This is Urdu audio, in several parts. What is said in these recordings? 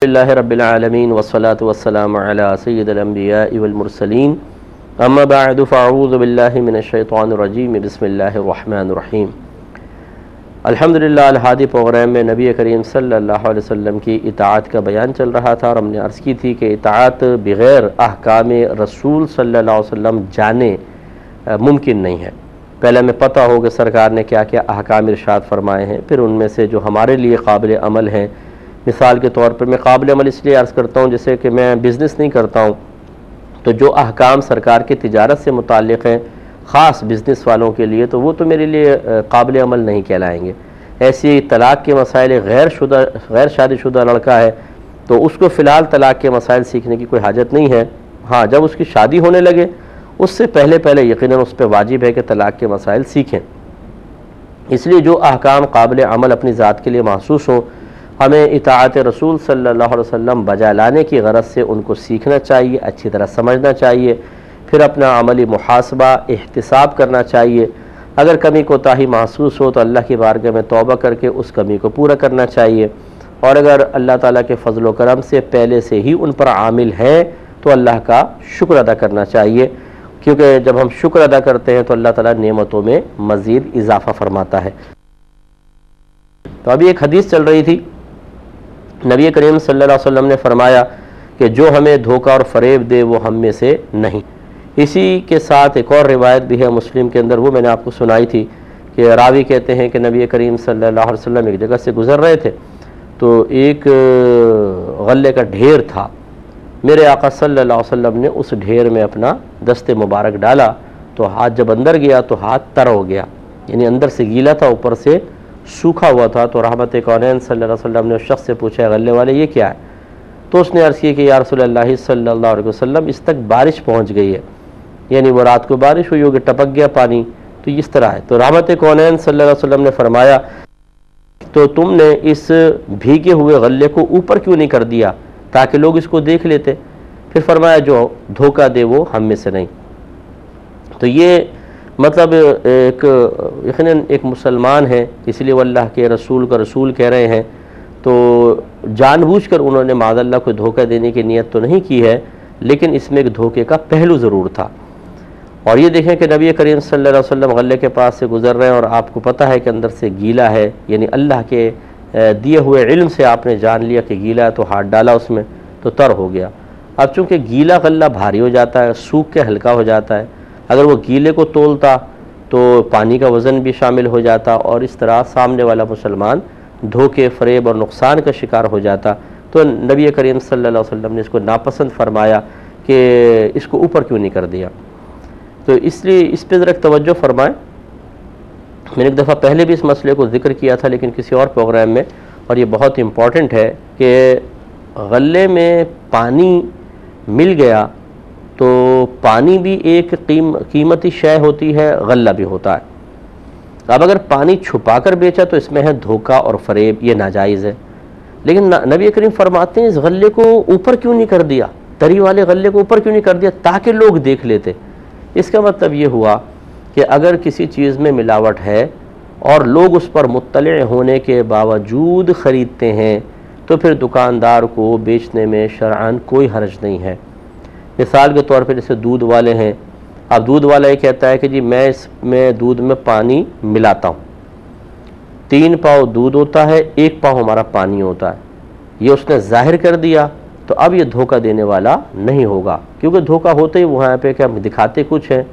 اللہ رب العالمین والصلاة والسلام علی سید الانبیاء والمرسلین اما بعد فاعوذ باللہ من الشیطان الرجیم بسم اللہ الرحمن الرحیم۔ الحمدللہ الہادی پروگرام میں نبی کریم صلی اللہ علیہ وسلم کی اطاعت کا بیان چل رہا تھا، اور ہم نے عرض کی تھی کہ اطاعت بغیر احکام رسول صلی اللہ علیہ وسلم جانے ممکن نہیں ہے۔ پہلے ہمیں پتہ ہو کہ سرکار نے کیا کیا احکام ارشاد فرمائے ہیں، پھر ان میں سے جو ہمارے لیے قابل عمل ہیں۔ مثال کے طور پر میں قابل عمل اس لیے عرض کرتا ہوں جیسے کہ میں بزنس نہیں کرتا ہوں، تو جو احکام سرکار کی تجارت سے متعلق ہیں خاص بزنس والوں کے لیے، تو وہ تو میرے لیے قابل عمل نہیں کہلائیں گے۔ ایسی طلاق کے مسائل، غیر شادی شدہ لڑکا ہے تو اس کو فی الحال طلاق کے مسائل سیکھنے کی کوئی حاجت نہیں ہے۔ ہاں، جب اس کی شادی ہونے لگے اس سے پہلے یقیناً اس پہ واجب ہے کہ طلاق کے مسائل سیکھیں۔ اس لیے جو احکام قابل عمل اپنی ذات کے لیے محسوس ہوں، ہمیں اطاعت رسول صلی اللہ علیہ وسلم بجا لانے کی غرض سے ان کو سیکھنا چاہیے، اچھی طرح سمجھنا چاہیے، پھر اپنا عملی محاسبہ احتساب کرنا چاہیے۔ اگر کمی کوتاہی محسوس ہو تو اللہ کی بارگاہ میں توبہ کر کے اس کمی کو پورا کرنا چاہیے، اور اگر اللہ تعالیٰ کے فضل و کرم سے پہلے سے ہی ان پر عامل ہیں تو اللہ کا شکر ادا کرنا چاہیے، کیونکہ جب ہم شکر ادا کرتے ہیں تو اللہ تعالیٰ نعمتوں میں مزید اضافہ فرماتا ہے۔ تو ابھی ایک حدیث چل رہی تھی، نبی کریم صلی اللہ علیہ وسلم نے فرمایا کہ جو ہمیں دھوکہ اور فریب دے وہ ہم میں سے نہیں۔ اسی کے ساتھ ایک اور روایت بھی ہے مسلم کے اندر، وہ میں نے آپ کو سنائی تھی کہ راوی کہتے ہیں کہ نبی کریم صلی اللہ علیہ وسلم ایک جگہ سے گزر رہے تھے تو ایک غلے کا ڈھیر تھا۔ میرے آقا صلی اللہ علیہ وسلم نے اس ڈھیر میں اپنا دست مبارک ڈالا تو ہاتھ جب اندر گیا تو ہاتھ تر ہو گیا، یعنی اندر سے گیلا تھا اوپر سے سوکھا ہوا تھا۔ تو رحمت کونین صلی اللہ علیہ وسلم نے اس شخص سے پوچھا، غلے والے یہ کیا ہے؟ تو اس نے عرض کی کہ یا رسول اللہ صلی اللہ علیہ وسلم اس تک بارش پہنچ گئی ہے، یعنی وہ رات کو بارش ہوئی ہوگی، ٹپک گیا پانی، تو اس طرح ہے۔ تو رحمت کونین صلی اللہ علیہ وسلم نے فرمایا تو تم نے اس بھیگے ہوئے غلے کو اوپر کیوں نہیں کر دیا تاکہ لوگ اس کو دیکھ لیتے؟ پھر فرمایا جو دھوکہ دے وہ ہم میں سے نہیں۔ تو یہ مطلب یقیناً ایک مسلمان ہے، اس لیے وہ اللہ کے رسول کا رسول کہہ رہے ہیں، تو جان بوجھ کر انہوں نے معاذ اللہ کو دھوکہ دینے کی نیت تو نہیں کی ہے، لیکن اس میں ایک دھوکے کا پہلو ضرور تھا۔ اور یہ دیکھیں کہ نبی کریم صلی اللہ علیہ وسلم غلے کے پاس سے گزر رہے ہیں اور آپ کو پتہ ہے کہ اندر سے گیلا ہے، یعنی اللہ کے دیے ہوئے علم سے آپ نے جان لیا کہ گیلا ہے، تو ہاتھ ڈالا اس میں تو تر ہو گیا۔ اب چونکہ گیلا غلہ بھاری ہو جاتا ہے، سوکھ کے ہلکا ہو جاتا ہے، اگر وہ گیلے کو تولتا تو پانی کا وزن بھی شامل ہو جاتا، اور اس طرح سامنے والا مسلمان دھوکے، فریب اور نقصان کا شکار ہو جاتا۔ تو نبی کریم صلی اللہ علیہ وسلم نے اس کو ناپسند فرمایا کہ اس کو اوپر کیوں نہیں کر دیا۔ تو اس لیے اس پہ ذرا توجہ فرمائیں۔ میں نے ایک دفعہ پہلے بھی اس مسئلے کو ذکر کیا تھا لیکن کسی اور پروگرام میں، اور یہ بہت امپورٹنٹ ہے کہ غلے میں پانی مل گیا تو پانی بھی ایک قیمتی شے ہوتی ہے، غلہ بھی ہوتا ہے۔ اب اگر پانی چھپا کر بیچا تو اس میں ہے دھوکہ اور فریب، یہ ناجائز ہے۔ لیکن نبی کریم فرماتے ہیں اس غلے کو اوپر کیوں نہیں کر دیا، تری والے غلے کو اوپر کیوں نہیں کر دیا تاکہ لوگ دیکھ لیتے۔ اس کا مطلب یہ ہوا کہ اگر کسی چیز میں ملاوٹ ہے اور لوگ اس پر مطلع ہونے کے باوجود خریدتے ہیں تو پھر دکاندار کو بیچنے میں شرعاً کوئی حرج نہیں ہے۔ مثال کے طور پہ جیسے دودھ والے ہیں، اب دودھ والا یہ کہتا ہے کہ جی میں اس میں دودھ میں پانی ملاتا ہوں، 3 پاؤ دودھ ہوتا ہے، 1 پاؤ ہمارا پانی ہوتا ہے، یہ اس نے ظاہر کر دیا تو اب یہ دھوکہ دینے والا نہیں ہوگا، کیونکہ دھوکہ ہوتے ہی وہاں پہ کہ ہم دکھاتے کچھ ہیں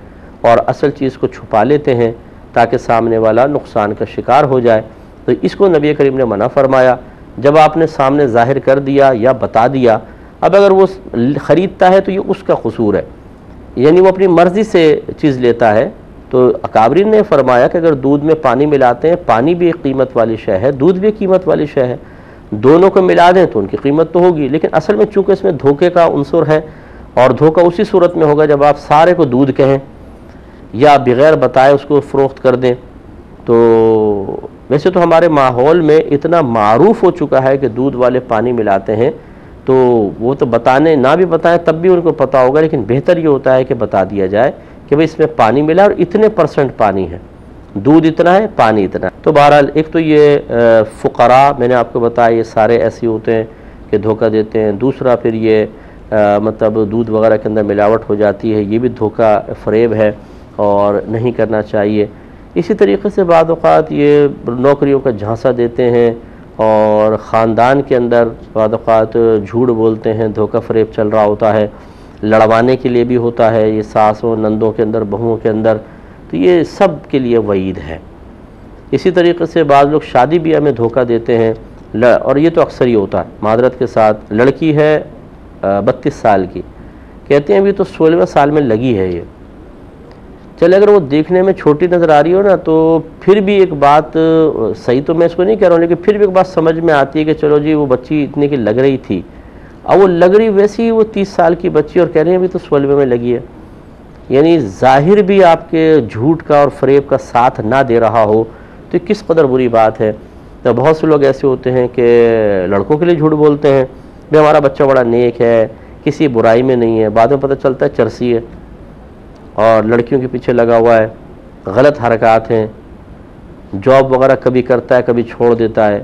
اور اصل چیز کو چھپا لیتے ہیں تاکہ سامنے والا نقصان کا شکار ہو جائے۔ تو اس کو نبی کریم نے منع فرمایا۔ جب آپ نے سامنے ظاہر کر دیا یا بتا دیا، اب اگر وہ خریدتا ہے تو یہ اس کا قصور ہے، یعنی وہ اپنی مرضی سے چیز لیتا ہے۔ تو اکابرین نے فرمایا کہ اگر دودھ میں پانی ملاتے ہیں، پانی بھی ایک قیمت والی شے ہے، دودھ بھی ایک قیمت والی شے ہے، دونوں کو ملا دیں تو ان کی قیمت تو ہوگی، لیکن اصل میں چونکہ اس میں دھوکے کا عنصر ہے، اور دھوکہ اسی صورت میں ہوگا جب آپ سارے کو دودھ کہیں یا بغیر بتائے اس کو فروخت کر دیں۔ تو ویسے تو ہمارے ماحول میں اتنا معروف ہو چکا ہے کہ دودھ والے پانی ملاتے ہیں، تو وہ تو بتانے نہ بھی بتائیں تب بھی ان کو پتہ ہوگا، لیکن بہتر یہ ہوتا ہے کہ بتا دیا جائے کہ بھئی اس میں پانی ملا اور اتنے % پانی ہے، دودھ اتنا ہے، پانی اتنا ہے۔ تو بہرحال ایک تو یہ فقراء میں نے آپ کو بتایا یہ سارے ایسے ہوتے ہیں کہ دھوکہ دیتے ہیں. دوسرا پھر یہ مطلب دودھ وغیرہ کے اندر ملاوٹ ہو جاتی ہے، یہ بھی دھوکہ فریب ہے اور نہیں کرنا چاہیے. اسی طریقے سے بعض اوقات یہ نوکریوں کا جھانسا دیتے ہیں اور خاندان کے اندر بعض اوقات جھوٹ بولتے ہیں، دھوکہ فریب چل رہا ہوتا ہے، لڑوانے کے لیے بھی ہوتا ہے یہ ساسوں نندوں کے اندر، بہوؤں کے اندر. تو یہ سب کے لیے وعید ہے. اسی طریقے سے بعض لوگ شادی بیاہ میں دھوکہ دیتے ہیں، اور یہ تو اکثر ہی ہوتا ہے. معذرت کے ساتھ لڑکی ہے 32 سال کی، کہتے ہیں ابھی تو 16ویں سال میں لگی ہے. یہ چلے اگر وہ دیکھنے میں چھوٹی نظر آ رہی ہو نا تو پھر بھی ایک بات صحیح تو میں اس کو نہیں کہہ رہا ہوں، لیکن پھر بھی ایک بات سمجھ میں آتی ہے کہ چلو جی وہ بچی اتنے کی لگ رہی تھی، اب وہ لگ رہی ویسی وہ 30 سال کی بچی اور کہہ رہے ہیں ابھی تو 16ویں میں لگی ہے. یعنی ظاہر بھی آپ کے جھوٹ کا اور فریب کا ساتھ نہ دے رہا ہو تو کس قدر بری بات ہے. تو بہت سے لوگ ایسے ہوتے ہیں کہ لڑکوں کے لیے جھوٹ بولتے ہیں، بھئی ہمارا بچہ بڑا نیک ہے، کسی برائی میں نہیں ہے، بعد میں پتہ چلتا ہے چرسی ہے اور لڑکیوں کے پیچھے لگا ہوا ہے، غلط حرکات ہیں، جاب وغیرہ کبھی کرتا ہے کبھی چھوڑ دیتا ہے.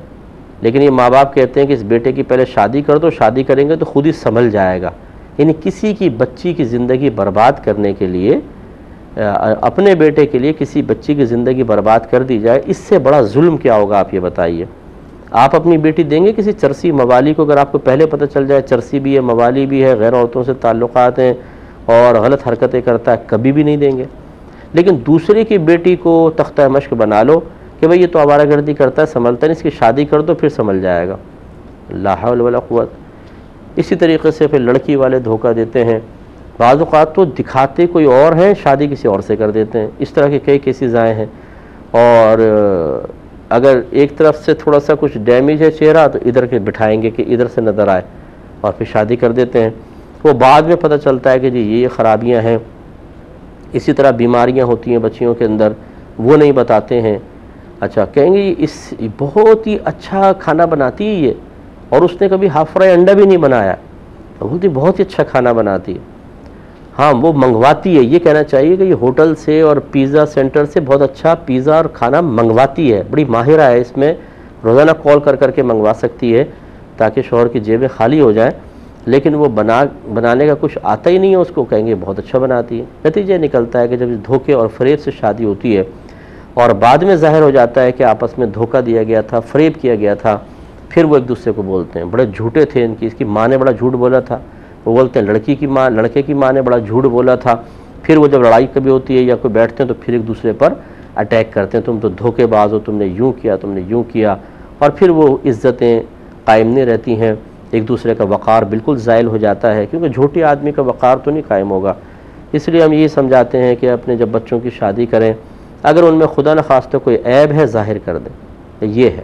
لیکن یہ ماں باپ کہتے ہیں کہ اس بیٹے کی پہلے شادی کر دو، شادی کریں گے تو خود ہی سنبھل جائے گا. یعنی کسی کی بچی کی زندگی برباد کرنے کے لیے، اپنے بیٹے کے لیے کسی بچی کی زندگی برباد کر دی جائے، اس سے بڑا ظلم کیا ہوگا آپ یہ بتائیے. آپ اپنی بیٹی دیں گے کسی چرسی موالی کو؟ اگر آپ کو پہلے پتہ چل جائے چرسی بھی ہے، موالی بھی ہے، غیر عورتوں سے تعلقات ہیں اور غلط حرکتیں کرتا ہے، کبھی بھی نہیں دیں گے. لیکن دوسرے کی بیٹی کو تختہ مشق بنا لو کہ بھئی یہ تو آوارہ گردی کرتا ہے، سنبھلتا نہیں، اس کی شادی کر دو پھر سنبھل جائے گا. لا حول ولا قوت. اسی طریقے سے پھر لڑکی والے دھوکہ دیتے ہیں، بعض اوقات تو دکھاتے کوئی اور ہیں، شادی کسی اور سے کر دیتے ہیں. اس طرح کے کئی کیسز آئے ہیں. اور اگر ایک طرف سے تھوڑا سا کچھ ڈیمیج ہے چہرہ تو ادھر کے بٹھائیں گے کہ ادھر سے نظر آئے اور پھر شادی کر دیتے ہیں. وہ بعد میں پتہ چلتا ہے کہ جی یہ خرابیاں ہیں. اسی طرح بیماریاں ہوتی ہیں بچیوں کے اندر، وہ نہیں بتاتے ہیں. اچھا کہیں گے اس بہت ہی اچھا کھانا بناتی ہے یہ، اور اس نے کبھی ہاف فرائی انڈا بھی نہیں بنایا، بولتی بہت ہی اچھا کھانا بناتی ہے. ہاں وہ منگواتی ہے، یہ کہنا چاہیے کہ یہ ہوٹل سے اور پیزا سینٹر سے بہت اچھا پیزا اور کھانا منگواتی ہے، بڑی ماہرہ ہے اس میں، روزانہ کال کر کر کے منگوا سکتی ہے تاکہ شوہر کی جیبیں خالی ہو جائیں. لیکن وہ بنانے کا کچھ آتا ہی نہیں ہے اس کو، کہیں گے بہت اچھا بناتی ہے. نتیجہ نکلتا ہے کہ جب اس دھوکے اور فریب سے شادی ہوتی ہے اور بعد میں ظاہر ہو جاتا ہے کہ آپس میں دھوکہ دیا گیا تھا، فریب کیا گیا تھا، پھر وہ ایک دوسرے کو بولتے ہیں بڑے جھوٹے تھے اس کی ماں نے بڑا جھوٹ بولا تھا. وہ بولتے ہیں لڑکے کی ماں نے بڑا جھوٹ بولا تھا. پھر وہ جب لڑائی کبھی ہوتی ہے یا کوئی بیٹھتے ہیں تو پھر ایک دوسرے پر اٹیک کرتے ہیں، تم تو دھوکے باز ہو، تم نے یوں کیا، تم نے یوں کیا. اور پھر وہ عزتیں قائم نہیں رہتی ہیں، ایک دوسرے کا وقار بالکل زائل ہو جاتا ہے، کیونکہ جھوٹے آدمی کا وقار تو نہیں قائم ہوگا. اس لیے ہم یہ سمجھاتے ہیں کہ اپنے جب بچوں کی شادی کریں، اگر ان میں خدا نخواستہ کوئی عیب ہے ظاہر کر دیں. یہ ہے،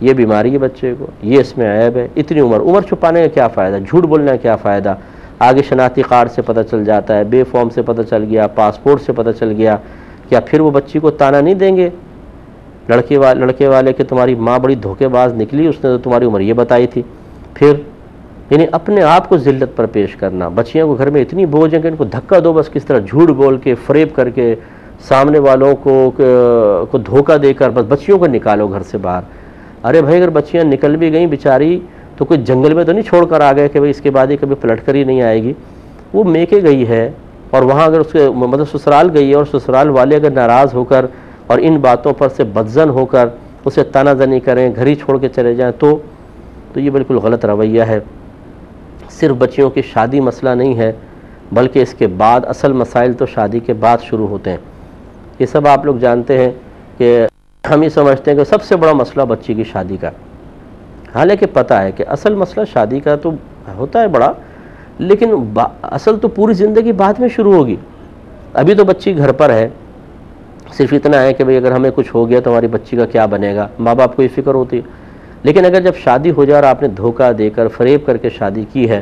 یہ بیماری ہے بچے کو، یہ اس میں عیب ہے. اتنی عمر چھپانے کا کیا فائدہ، جھوٹ بولنے کا کیا فائدہ. آگے شناختی کارڈ سے پتہ چل جاتا ہے، بے فارم سے پتہ چل گیا، پاسپورٹ سے پتہ چل گیا، کیا پھر وہ بچی کو تانا نہیں دیں گے لڑکے والے کہ تمہاری ماں بڑی دھوکے باز نکلی، اس نے تو تمہاری عمر یہ بتائی تھی. پھر یعنی اپنے آپ کو ذلت پر پیش کرنا. بچیاں کو گھر میں اتنی بوجھ ہے کہ ان کو دھکا دو بس، کس طرح جھوٹ بول کے، فریب کر کے، سامنے والوں کو دھوکہ دے کر بس بچیوں کو نکالو گھر سے باہر. ارے بھائی اگر بچیاں نکل بھی گئیں بیچاری تو کوئی جنگل میں تو نہیں چھوڑ کر آ گئے کہ بھئی اس کے بعد یہ کبھی پلٹ کر ہی نہیں آئے گی. وہ میکے گئی ہے اور وہاں اگر اس کے مطلب سسرال گئی ہے اور سسرال والے اگر ناراض ہو کر اور ان باتوں پر سے بدظن ہو کر اسے تانا زنی کریں، گھر ہی چھوڑ کے چلے جائیں تو یہ بالکل غلط رویہ ہے. صرف بچیوں کی شادی مسئلہ نہیں ہے، بلکہ اس کے بعد اصل مسائل تو شادی کے بعد شروع ہوتے ہیں. یہ سب آپ لوگ جانتے ہیں کہ ہم یہ سمجھتے ہیں کہ سب سے بڑا مسئلہ بچی کی شادی کا، حالانکہ پتہ ہے کہ اصل مسئلہ شادی کا تو ہوتا ہے بڑا، لیکن اصل تو پوری زندگی بعد میں شروع ہوگی. ابھی تو بچی گھر پر ہے، صرف اتنا ہے کہ بھئی اگر ہمیں کچھ ہو گیا تو ہماری بچی کا کیا بنے گا، ماں باپ کو یہ فکر ہوتی ہے. لیکن اگر جب شادی ہو جائے اور آپ نے دھوکہ دے کر فریب کر کے شادی کی ہے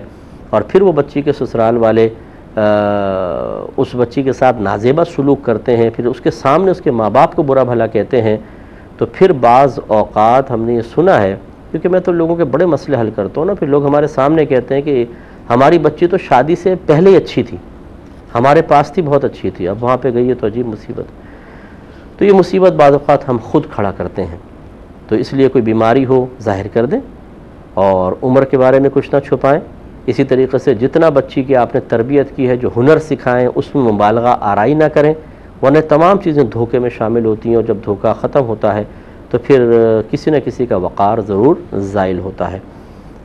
اور پھر وہ بچی کے سسرال والے اس بچی کے ساتھ نازیبہ سلوک کرتے ہیں، پھر اس کے سامنے اس کے ماں باپ کو برا بھلا کہتے ہیں، تو پھر بعض اوقات ہم نے یہ سنا ہے، کیونکہ میں تو لوگوں کے بڑے مسئلے حل کرتا ہوں نا، پھر لوگ ہمارے سامنے کہتے ہیں کہ ہماری بچی تو شادی سے پہلے ہی اچھی تھی، ہمارے پاس تھی، بہت اچھی تھی، اب وہاں پہ گئی ہے تو عجیب مصیبت. تو یہ مصیبت بعض اوقات ہم خود کھڑا کرتے ہیں. تو اس لیے کوئی بیماری ہو ظاہر کر دیں، اور عمر کے بارے میں کچھ نہ چھپائیں۔ اسی طریقے سے جتنا بچی کی آپ نے تربیت کی ہے، جو ہنر سکھائیں، اس میں مبالغہ آرائی نہ کریں، ورنہ تمام چیزیں دھوکے میں شامل ہوتی ہیں، اور جب دھوکہ ختم ہوتا ہے تو پھر کسی نہ کسی کا وقار ضرور زائل ہوتا ہے۔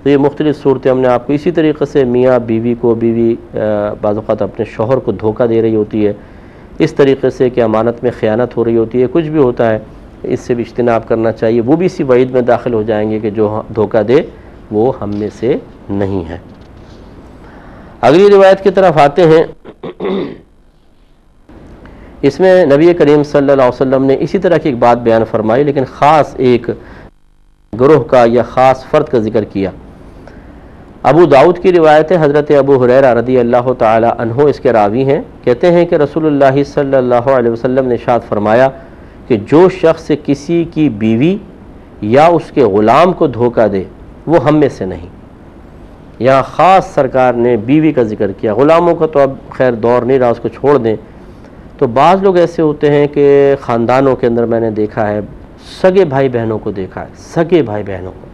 تو یہ مختلف صورتیں ہم نے آپ کو، اسی طریقے سے میاں بیوی کو، بیوی بعض اوقات اپنے شوہر کو دھوکہ دے رہی ہوتی ہے، اس طریقے سے کہ امانت میں خیانت ہو رہی ہوتی ہے، کچھ بھی ہوتا ہے، اس سے بھی اجتناب کرنا چاہیے۔ وہ بھی اسی وعید میں داخل ہو جائیں گے کہ جو دھوکہ دے وہ ہم میں سے نہیں ہے۔ اگلی روایت کی طرف آتے ہیں۔ اس میں نبی کریم صلی اللہ علیہ وسلم نے اسی طرح کی ایک بات بیان فرمائی، لیکن خاص ایک گروہ کا یا خاص فرد کا ذکر کیا۔ ابو داؤد کی روایت ہے، حضرت ابو ہریرہ رضی اللہ تعالی عنہ اس کے راوی ہیں، کہتے ہیں کہ رسول اللہ صلی اللہ علیہ وسلم نے ارشاد فرمایا کہ جو شخص کسی کی بیوی یا اس کے غلام کو دھوکہ دے وہ ہم میں سے نہیں۔ یہاں خاص سرکار نے بیوی کا ذکر کیا، غلاموں کا تو اب خیر دور نہیں رہا، اس کو چھوڑ دیں۔ تو بعض لوگ ایسے ہوتے ہیں کہ خاندانوں کے اندر میں نے دیکھا ہے، سگے بھائی بہنوں کو دیکھا ہے، سگے بھائی بہنوں کو،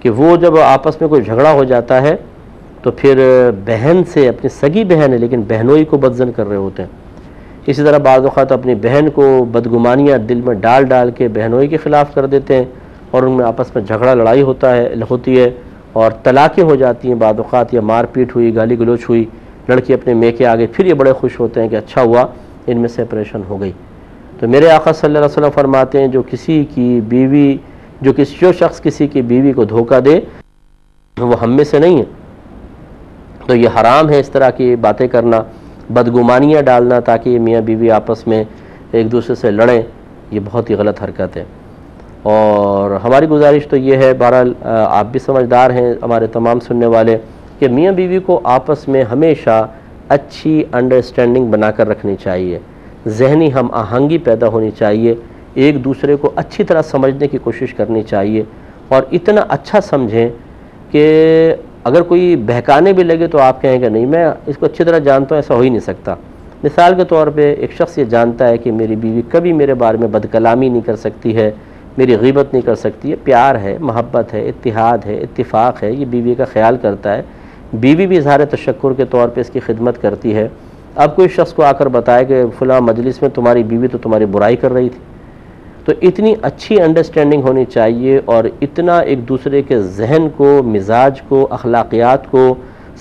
کہ وہ جب آپس میں کوئی جھگڑا ہو جاتا ہے تو پھر بہن سے، اپنی سگی بہن ہے لیکن بہنوئی کو بدزن کر رہے ہوتے ہیں۔ اسی طرح بعض اوقات اپنی بہن کو بدگمانیاں دل میں ڈال ڈال کے بہنوئی کے خلاف کر دیتے ہیں، اور ان میں آپس میں جھگڑا لڑائی ہوتی ہے اور طلاقیں ہو جاتی ہیں بعض اوقات، یا مار پیٹ ہوئی، گالی گلوچ ہوئی، لڑکی اپنے میکے آگے، پھر یہ بڑے خوش ہوتے ہیں کہ اچھا ہوا ان میں سیپریشن ہو گئی۔ تو میرے آقا صلی اللہ علیہ وسلم فرماتے ہیں جو شخص کسی کی بیوی کو دھوکہ دے وہ ہم میں سے نہیں ہے۔ تو یہ حرام ہے اس طرح کی باتیں کرنا، بدگمانیاں ڈالنا تاکہ یہ میاں بیوی آپس میں ایک دوسرے سے لڑیں، یہ بہت ہی غلط حرکت ہے۔ اور ہماری گزارش تو یہ ہے، بہرحال آپ بھی سمجھدار ہیں، ہمارے تمام سننے والے، کہ میاں بیوی کو آپس میں ہمیشہ اچھی انڈرسٹینڈنگ بنا کر رکھنی چاہیے، ذہنی ہم آہنگی پیدا ہونی چاہیے، ایک دوسرے کو اچھی طرح سمجھنے کی کوشش کرنی چاہیے، اور اتنا اچھا سمجھیں کہ اگر کوئی بہکانے بھی لگے تو آپ کہیں گے نہیں میں اس کو اچھی طرح جانتا ہوں، ایسا ہو ہی نہیں سکتا۔ مثال کے طور پہ ایک شخص یہ جانتا ہے کہ میری بیوی کبھی میرے بارے میں بد کلامی نہیں کر سکتی ہے، میری غیبت نہیں کر سکتی ہے، پیار ہے، محبت ہے، اتحاد ہے، اتفاق ہے، یہ بیوی کا خیال کرتا ہے، بیوی بھی اظہار تشکر کے طور پہ اس کی خدمت کرتی ہے۔ اب کوئی شخص کو آ کر بتائے کہ فلاں مجلس میں تمہاری بیوی تو تمہاری برائی کر رہی تھی، تو اتنی اچھی انڈرسٹینڈنگ ہونی چاہیے، اور اتنا ایک دوسرے کے ذہن کو، مزاج کو، اخلاقیات کو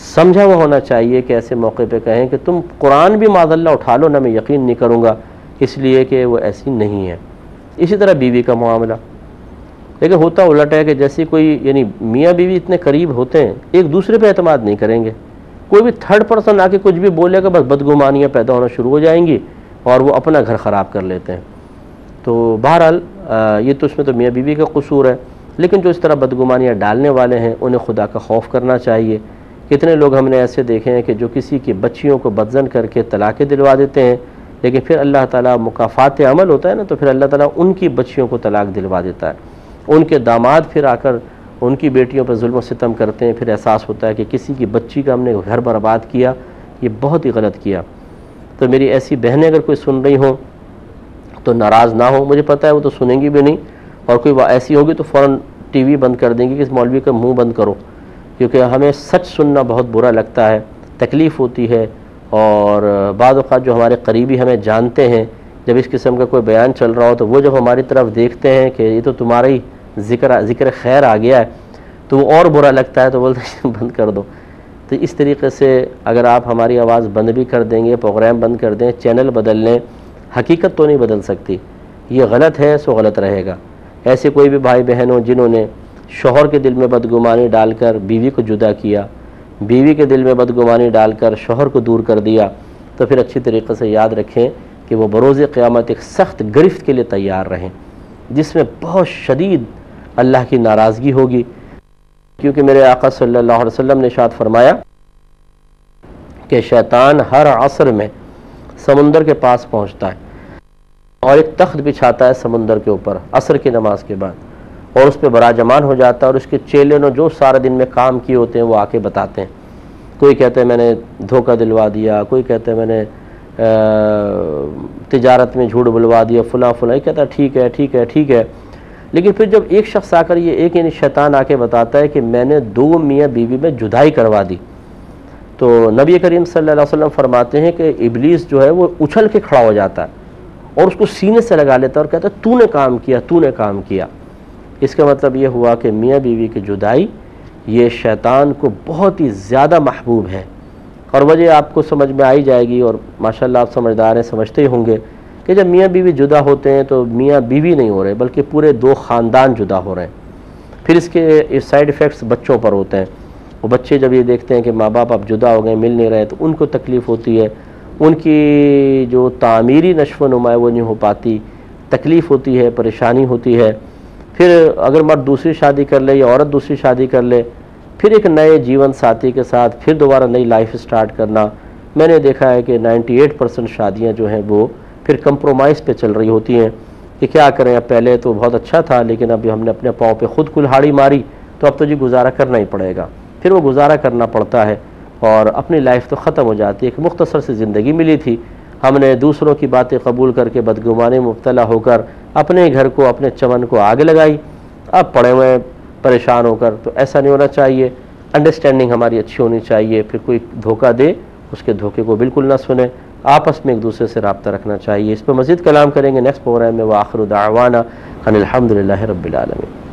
سمجھا ہوا ہونا چاہیے کہ ایسے موقع پہ کہیں کہ تم قرآن بھی معاذ اللہ اٹھا لو نا، میں یقین نہیں کروں گا، اس لیے کہ وہ ایسی نہیں ہے۔ اسی طرح بیوی کا معاملہ، لیکن ہوتا الٹ ہے کہ جیسے کوئی، یعنی میاں بیوی اتنے قریب ہوتے ہیں، ایک دوسرے پہ اعتماد نہیں کریں گے، کوئی بھی تھرڈ پرسن آ کے کچھ بھی بولے گا بس بدگمانیاں پیدا ہونا شروع ہو جائیں گی اور وہ اپنا گھر خراب کر لیتے ہیں۔ تو بہرحال یہ تو اس میں تو میاں بیوی کا قصور ہے، لیکن جو اس طرح بدگمانیاں ڈالنے والے ہیں انہیں خدا کا خوف کرنا چاہیے۔ کتنے لوگ ہم نے ایسے دیکھے ہیں کہ جو کسی کی بچیوں کو بدزن کر کے طلاقیں دلوا دیتے ہیں، لیکن پھر اللہ تعالیٰ مکافات عمل ہوتا ہے نا، تو پھر اللہ تعالیٰ ان کی بچیوں کو طلاق دلوا دیتا ہے، ان کے داماد پھر آ کر ان کی بیٹیوں پر ظلم و ستم کرتے ہیں، پھر احساس ہوتا ہے کہ کسی کی بچی کا ہم نے گھر برباد کیا، یہ بہت ہی غلط کیا۔ تو میری ایسی بہنیں اگر کوئی سن رہی ہوں تو ناراض نہ ہو، مجھے پتہ ہے وہ تو سنیں گی بھی نہیں، اور کوئی ایسی ہوگی تو فوراً ٹی وی بند کر دیں گی کہ اس مولوی کا منہ بند کرو، کیونکہ ہمیں سچ سننا بہت برا لگتا ہے، تکلیف ہوتی ہے، اور بعض اوقات جو ہمارے قریبی ہمیں جانتے ہیں جب اس قسم کا کوئی بیان چل رہا ہو تو وہ جب ہماری طرف دیکھتے ہیں کہ یہ تو تمہارا ہی ذکر خیر آ گیا ہے تو وہ اور برا لگتا ہے، تو بولتے ہیں بند کر دو۔ تو اس طریقے سے اگر آپ ہماری آواز بند بھی کر دیں گے، پروگرام بند کر دیں، چینل بدل لیں، حقیقت تو نہیں بدل سکتی، یہ غلط ہے سو غلط رہے گا۔ ایسے کوئی بھی بھائی بہن ہوں جنہوں نے شوہر کے دل میں بدگمانی ڈال کر بیوی کو جدا کیا، بیوی کے دل میں بدگمانی ڈال کر شوہر کو دور کر دیا، تو پھر اچھی طریقے سے یاد رکھیں کہ وہ بروز قیامت ایک سخت گرفت کے لیے تیار رہیں، جس میں بہت شدید اللہ کی ناراضگی ہوگی، کیونکہ میرے آقا صلی اللہ علیہ وسلم نے ارشاد فرمایا کہ شیطان ہر عصر میں سمندر کے پاس پہنچتا ہے اور ایک تخت بچھاتا ہے سمندر کے اوپر عصر کی نماز کے بعد، اور اس پہ براجمان ہو جاتا ہے، اور اس کے چیلے نے جو سارے دن میں کام کیے ہوتے ہیں وہ آ کے بتاتے ہیں۔ کوئی کہتے ہیں میں نے دھوکہ دلوا دیا، کوئی کہتے ہیں میں نے تجارت میں جھوٹ بلوا دیا، فلاں فلاں، یہ کہتا ہے ٹھیک ہے ٹھیک ہے ٹھیک ہے، لیکن پھر جب ایک شخص آ کر یہ ایک یعنی شیطان آ کے بتاتا ہے کہ میں نے 2 میاں بیوی میں جدائی کروا دی، تو نبی کریم صلی اللہ علیہ وسلم فرماتے ہیں کہ ابلیس جو ہے وہ اچھل کے کھڑا ہو جاتا ہے اور اس کو سینے سے لگا لیتا ہے اور کہتا ہے تو نے کام کیا، تو نے کام کیا۔ اس کا مطلب یہ ہوا کہ میاں بیوی کی جدائی یہ شیطان کو بہت ہی زیادہ محبوب ہے، اور وجہ آپ کو سمجھ میں آئی جائے گی، اور ماشاءاللہ آپ سمجھدار ہیں، سمجھتے ہی ہوں گے کہ جب میاں بیوی جدا ہوتے ہیں تو میاں بیوی نہیں ہو رہے بلکہ پورے 2 خاندان جدا ہو رہے ہیں۔ پھر اس کے سائیڈ ایفیکٹس بچوں پر ہوتے ہیں، وہ بچے جب یہ دیکھتے ہیں کہ ماں باپ اب جدا ہو گئے، مل نہیں رہے، تو ان کو تکلیف ہوتی ہے، ان کی جو تعمیری نشو و نما وہ نہیں ہو پاتی، تکلیف ہوتی ہے، پریشانی ہوتی ہے۔ پھر اگر مرد دوسری شادی کر لے یا عورت دوسری شادی کر لے، پھر ایک نئے جیون ساتھی کے ساتھ پھر دوبارہ نئی لائف سٹارٹ کرنا، میں نے دیکھا ہے کہ 98% شادیاں جو ہیں وہ پھر کمپرومائز پہ چل رہی ہوتی ہیں کہ کیا کریں، اب پہلے تو بہت اچھا تھا لیکن اب ہم نے اپنے پاؤں پہ خود کلہاڑی ماری، تو اب تو جی گزارا کرنا ہی پڑے گا۔ پھر وہ گزارا کرنا پڑتا ہے اور اپنی لائف تو ختم ہو جاتی ہے۔ ایک مختصر سی زندگی ملی تھی، ہم نے دوسروں کی باتیں قبول کر کے بدگمانی میں مبتلا ہو کر اپنے گھر کو، اپنے چمن کو آگ لگائی، اب پڑے ہوئے پریشان ہو کر۔ تو ایسا نہیں ہونا چاہیے، انڈرسٹینڈنگ ہماری اچھی ہونی چاہیے، پھر کوئی دھوکہ دے اس کے دھوکے کو بالکل نہ سنیں، آپس میں ایک دوسرے سے رابطہ رکھنا چاہیے۔ اس پہ مزید کلام کریں گے نیکسٹ پروگرام میں۔ وآخر دعوانا ان الحمد للہ رب العالمین۔